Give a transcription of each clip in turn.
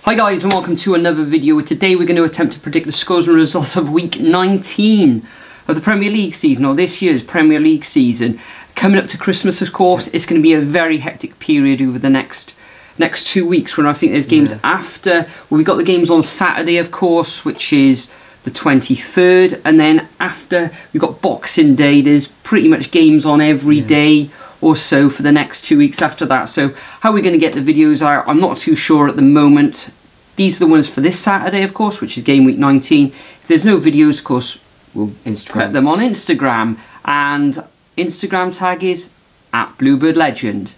Hi guys, and welcome to another video. Today we're going to attempt to predict the scores and results of week 19 of the Premier League season, or this year's Premier League season. Coming up to Christmas, of course, it's going to be a very hectic period over the next 2 weeks, when I think there's games after. Well, we've got the games on Saturday, of course, which is the 23rd, and then after we've got Boxing Day. There's pretty much games on every day or so for the next 2 weeks after that. So how are we going to get the videos out? I'm not too sure at the moment. These are the ones for this Saturday, of course, which is game week 19. If there's no videos, of course, we'll put them on Instagram, and Instagram tag is @BluebirdLegend.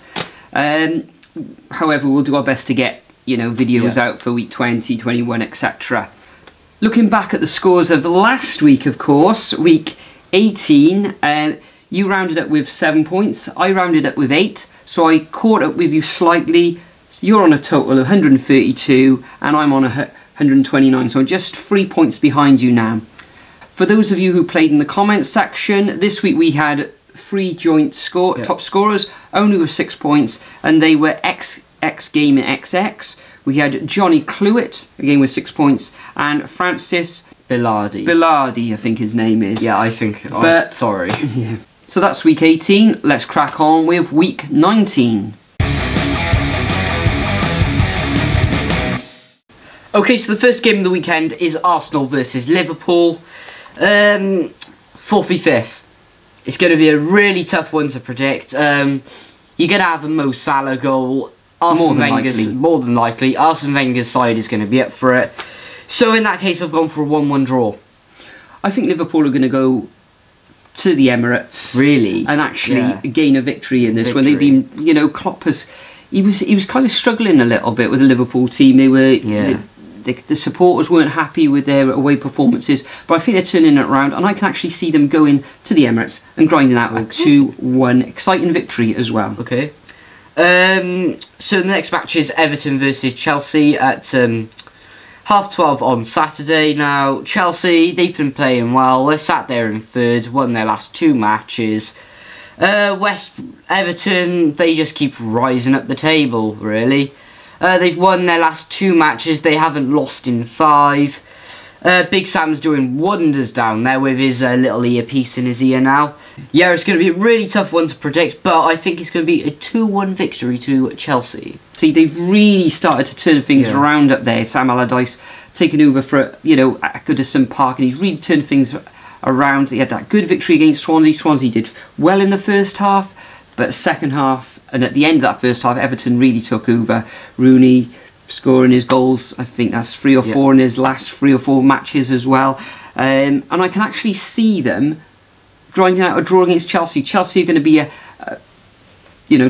However, we'll do our best to get videos out for week 20, 21, etc. Looking back at the scores of last week, of course, week 18, you rounded up with 7 points, I rounded up with 8, so I caught up with you slightly. So you're on a total of 132 and I'm on 129, so I'm just 3 points behind you now. For those of you who played in the comments section, this week we had 3 joint top scorers, only with 6 points, and they were X Game and XX. We had Johnny Cluett, again with 6 points, and Francis Bilardi, I think his name is. Yeah, I think. Sorry. Yeah. So that's week 18. Let's crack on with week 19. Okay, so the first game of the weekend is Arsenal versus Liverpool. 4th v 5th. It's going to be a really tough one to predict. You're going to have a Mo Salah goal. More than likely. Arsene Wenger's side is going to be up for it. So in that case, I've gone for a 1-1 draw. I think Liverpool are going to go to the Emirates, really, and actually gain a victory in this. When they've been, Klopp has, he was kind of struggling a little bit with the Liverpool team. They were, the supporters weren't happy with their away performances, but I think they're turning it around, and I can actually see them going to the Emirates and grinding out a 2-1 exciting victory as well. Okay. So the next match is Everton versus Chelsea at 12:30 on Saturday. Now, Chelsea, they've been playing well. They're sat there in 3rd, won their last 2 matches. Everton, they just keep rising up the table, really. They've won their last 2 matches. They haven't lost in 5. Big Sam's doing wonders down there with his little earpiece in his ear now. Yeah, it's going to be a really tough one to predict, but I think it's going to be a 2-1 victory to Chelsea. See, they've really started to turn things around up there. Sam Allardyce taking over for, at Goodison Park, and he's really turned things around. He had that good victory against Swansea. Swansea did well in the first half, but second half, and at the end of that first half, Everton really took over. Rooney scoring his goals, I think that's 3 or 4 in his last 3 or 4 matches as well. And I can actually see them grinding out a draw against Chelsea. Chelsea are going to be a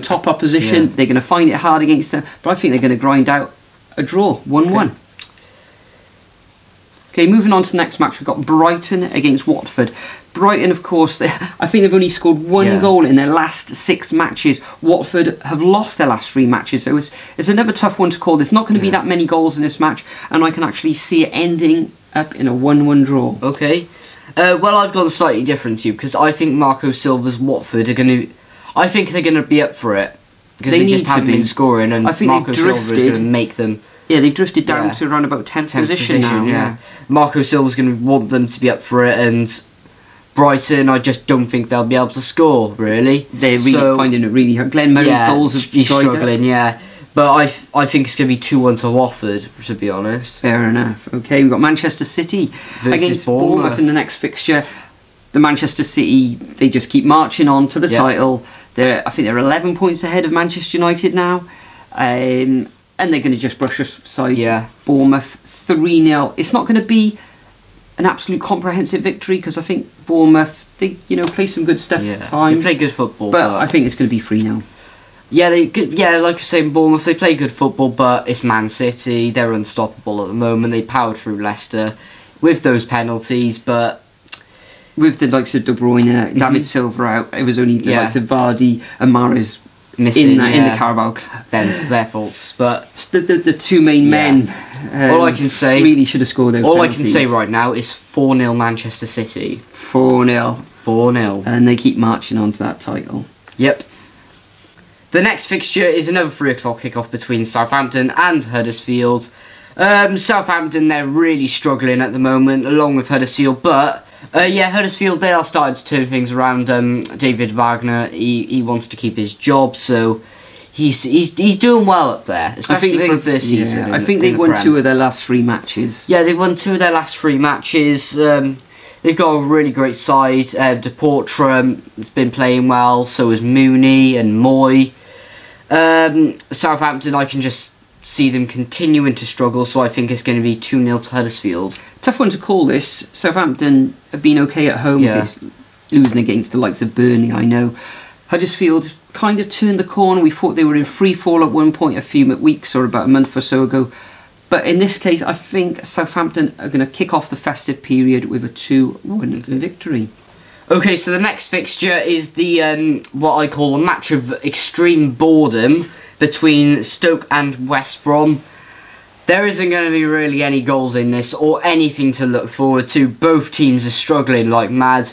top opposition. They're going to find it hard against them, but I think they're going to grind out a draw, 1-1. Okay, moving on to the next match, we've got Brighton against Watford. Brighton, of course, I think they've only scored 1 goal in their last 6 matches. Watford have lost their last 3 matches, so it's another tough one to call. There's not going to be that many goals in this match, and I can actually see it ending up in a 1-1 draw. Okay. Well, I've gone slightly different to you, because I think Marco Silva's Watford are going to... I think they're going to be up for it, because they just haven't been scoring, and I think Marco Silva is going to make them... Yeah, they've drifted down to around about 10th position now. Yeah. Marco Silva's going to want them to be up for it, and Brighton, I just don't think they'll be able to score, really. They're really finding it really hard. Glenn Murray's goals have he's struggling, But I think it's going to be 2-1 to Watford, to be honest. Fair enough. Okay, we've got Manchester City against Bournemouth in the next fixture. The Manchester City, they just keep marching on to the title. I think they're 11 points ahead of Manchester United now. And they're going to just brush aside Bournemouth 3-0. It's not going to be an absolute comprehensive victory, because I think Bournemouth, they play some good stuff at times. They play good football. But I think it's going to be 3-0. Yeah, like you're saying, Bournemouth, they play good football, but it's Man City. They're unstoppable at the moment. They powered through Leicester with those penalties, but... With the likes of De Bruyne, David Silva out, it was only the likes of Vardy and Mahrez missing in the Carabao Cup. Then their faults, but the 2 main men. All I can say really should have scored those. All penalties. I can say right now is 4-0 Manchester City. 4-0. 4-0, and they keep marching on to that title. Yep. The next fixture is another 3 o'clock kickoff between Southampton and Huddersfield. Southampton, they're really struggling at the moment, along with Huddersfield. But yeah, Huddersfield, they are starting to turn things around. David Wagner, he wants to keep his job, so he's doing well up there, especially for this season. I think they've won 2 of their last 3 matches. Yeah, they've won 2 of their last 3 matches. They've got a really great side. Deportra has been playing well, so has Mooney and Moy. Southampton, I can just see them continuing to struggle, so I think it's going to be 2-0 to Huddersfield. Tough one to call this. Southampton have been okay at home, losing against the likes of Burnley, I know. Huddersfield kind of turned the corner. We thought they were in free fall at one point a few weeks or about a month or so ago. But in this case, I think Southampton are going to kick off the festive period with a 2-1 victory. Okay, so the next fixture is the what I call a match of extreme boredom between Stoke and West Brom. There isn't going to be really any goals in this or anything to look forward to. Both teams are struggling like mad.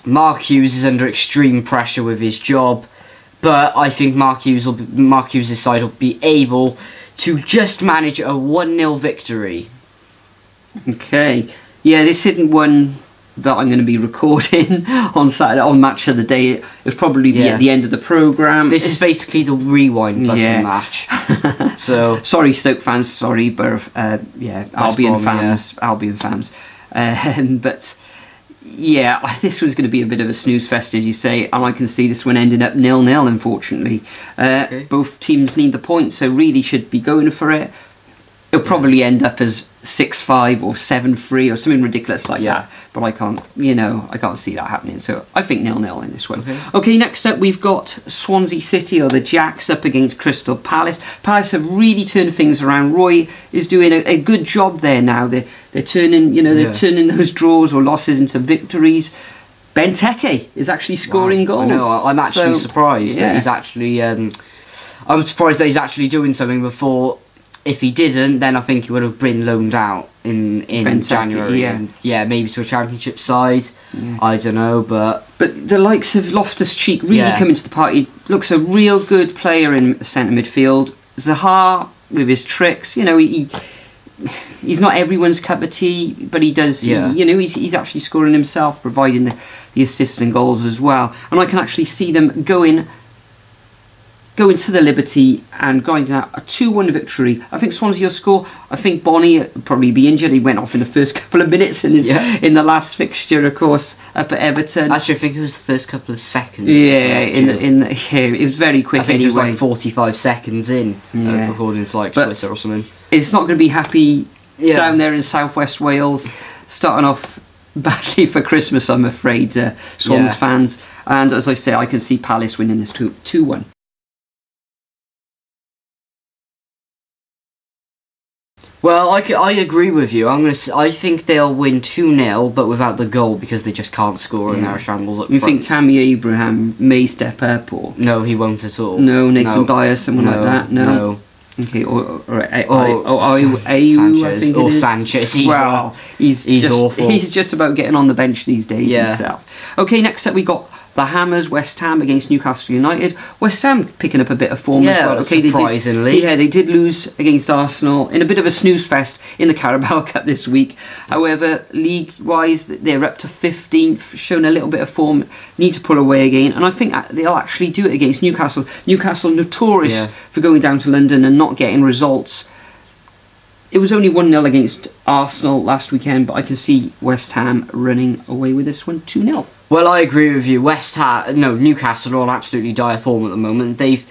Mark Hughes is under extreme pressure with his job, but I think Mark Hughes' side will be able to just manage a 1-0 victory. Okay, yeah, this isn't one that I'm going to be recording on Saturday, on Match of the Day. It'll probably be at the end of the programme. This is basically the rewind button match. So sorry, Stoke fans, sorry, but Albion fans. But yeah, this one's going to be a bit of a snooze fest, as you say, and I can see this one ending up 0-0, unfortunately. Both teams need the points, so really should be going for it. It'll probably end up as 6-5 or 7-3 or something ridiculous like that. But I can't see that happening. So I think 0-0 in this one. Okay, next up we've got Swansea City, or the Jacks, up against Crystal Palace. Palace have really turned things around. Roy is doing a good job there now. They're turning, turning those draws or losses into victories. Benteke is actually scoring goals. I know. I'm actually surprised that he's actually. I'm surprised that he's actually doing something before. If he didn't, then I think he would have been loaned out in January. And maybe to a championship side. I don't know, but the likes of Loftus-Cheek really come into the party. Looks a real good player in centre midfield. Zaha with his tricks, he's not everyone's cup of tea, but he does. He's actually scoring himself, providing the assists and goals as well. And I can actually see them going to the Liberty and grinding out a 2-1 victory. I think Swansea will score. I think Bonnie will probably be injured. He went off in the first couple of minutes in the last fixture, of course, up at Everton. Actually, I think it was the first couple of seconds. It was very quick. I think it was like 45 seconds in, according to Twitter or something. It's not going to be happy down there in southwest Wales, starting off badly for Christmas, I'm afraid, Swans fans. And as I say, I can see Palace winning this 2-1. Well, I agree with you. I think they'll win 2-0, but without the goal because they just can't score and they're shambles up front. You think Tammy Abraham may step up, or no? He won't at all. No, Nathan Dyer, someone like that. No. Okay, or Sanchez, or Sanchez. Well, he's awful. He's just about getting on the bench these days himself. Okay, next up we got the Hammers, West Ham against Newcastle United. West Ham picking up a bit of form as well. Okay, surprisingly. They did lose against Arsenal in a bit of a snooze fest in the Carabao Cup this week. However, league-wise, they're up to 15th, showing a little bit of form, need to pull away again. And I think they'll actually do it against Newcastle. Newcastle notorious for going down to London and not getting results. It was only 1-0 against Arsenal last weekend, but I can see West Ham running away with this one 2-0. Well, I agree with you. Newcastle are on absolutely dire form at the moment. They've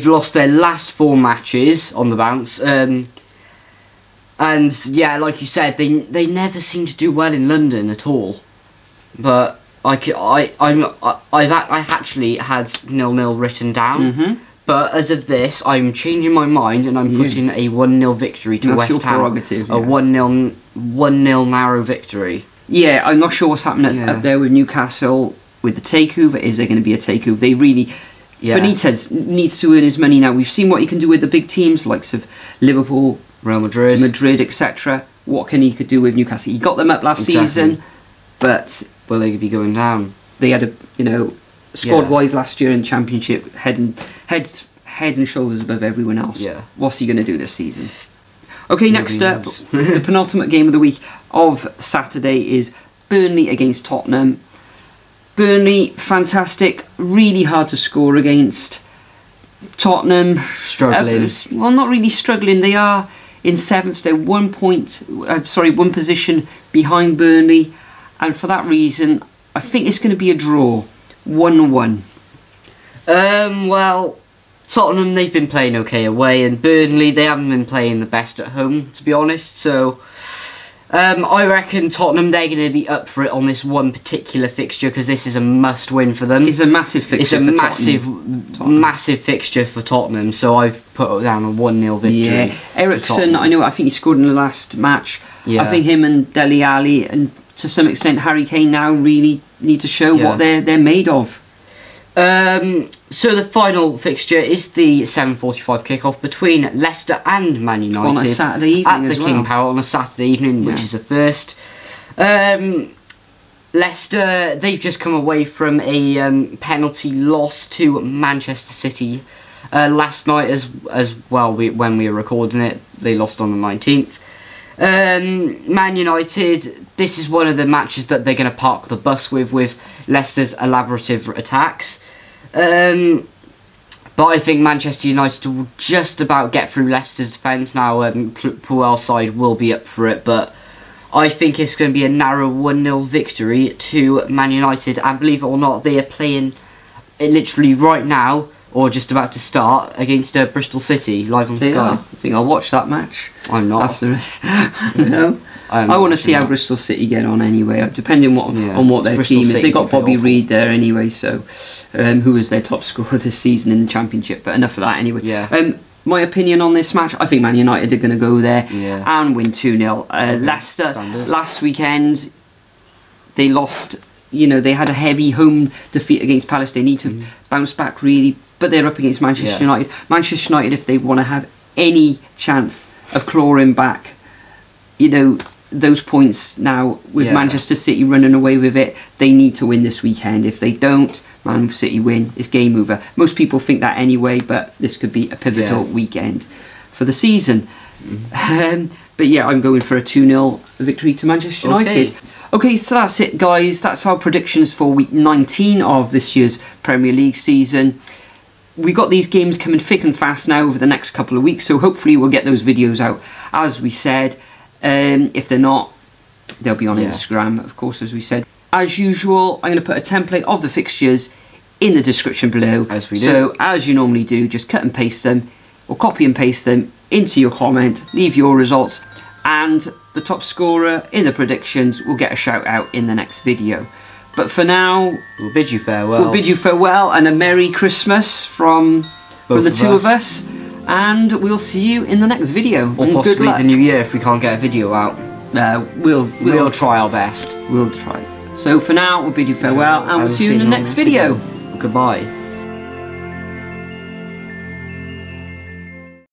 lost their last 4 matches on the bounce, and like you said, they never seem to do well in London at all. But I actually had 0-0 written down. But as of this, I'm changing my mind and I'm putting a 1-0 victory to West Ham. A 1-0 narrow victory. Yeah, I'm not sure what's happening up there with Newcastle with the takeover. Is there going to be a takeover? They really... Benitez needs to earn his money now. We've seen what he can do with the big teams, likes of Liverpool, Real Madrid, etc. What can he could do with Newcastle? He got them up last season, but... Will they be going down? They had squad-wise last year in the Championship, head head and shoulders above everyone else. Yeah. What's he going to do this season? Okay, next up, knows. the penultimate game of the week of Saturday is Burnley against Tottenham. Burnley, fantastic, really hard to score against. Tottenham, Struggling. Well, not really struggling. They are in 7th. They're 1 position behind Burnley, and for that reason, I think it's going to be a draw, 1-1. Well, Tottenham, they've been playing okay away, and Burnley, they haven't been playing the best at home, to be honest. So, I reckon Tottenham, they're going to be up for it on this one particular fixture, because this is a must-win for them. It's a massive fixture. It's a massive fixture for Tottenham. So I've put down a 1-0 victory. Yeah, Ericsson, I think he scored in the last match. Yeah. I think him and Dele Alli, and to some extent Harry Kane, now really need to show what they're made of. So the final fixture is the 7:45 kickoff between Leicester and Man United on a Saturday evening at the King Power on a Saturday evening, which is a first. Leicester, they've just come away from a penalty loss to Manchester City last night as well. When we were recording it, they lost on the 19th. Man United, this is one of the matches that they're going to park the bus with Leicester's elaborative attacks. But I think Manchester United will just about get through Leicester's defence now. Puel's side will be up for it, but I think it's going to be a narrow 1-0 victory to Man United. And believe it or not, they are playing literally right now, or just about to start, against Bristol City live on Sky. I think I'll watch that match. I'm not. After this. No. I want to see how Bristol City get on anyway, depending on what their team is. They got Bobby Reid there anyway, so who was their top scorer this season in the Championship. But enough of that anyway. Yeah. My opinion on this match, I think Man United are going to go there and win 2-0. Leicester, last weekend, they lost. They had a heavy home defeat against Palace. They need to bounce back really, but they're up against Manchester United. Manchester United, if they want to have any chance of clawing back, those points now with Manchester City running away with it, they need to win this weekend. If they don't, Man City win, it's game over. Most people think that anyway, but this could be a pivotal weekend for the season. But yeah, I'm going for a 2-0 victory to Manchester United. Okay, so that's it, guys. That's our predictions for week 19 of this year's Premier League season. We've got these games coming thick and fast now over the next couple of weeks, so hopefully we'll get those videos out as we said. If they're not, they'll be on Instagram, of course, as we said. As usual, I'm going to put a template of the fixtures in the description below. As we do. So, as you normally do, just cut and paste them, or copy and paste them into your comment, leave your results, and the top scorer in the predictions will get a shout out in the next video. But for now, we'll bid you farewell. We'll bid you farewell and a Merry Christmas from the two of us. And we'll see you in the next video. Or possibly the new year if we can't get a video out. We'll try our best. We'll try. So for now, we'll bid you farewell and we'll see you in the next video. Goodbye.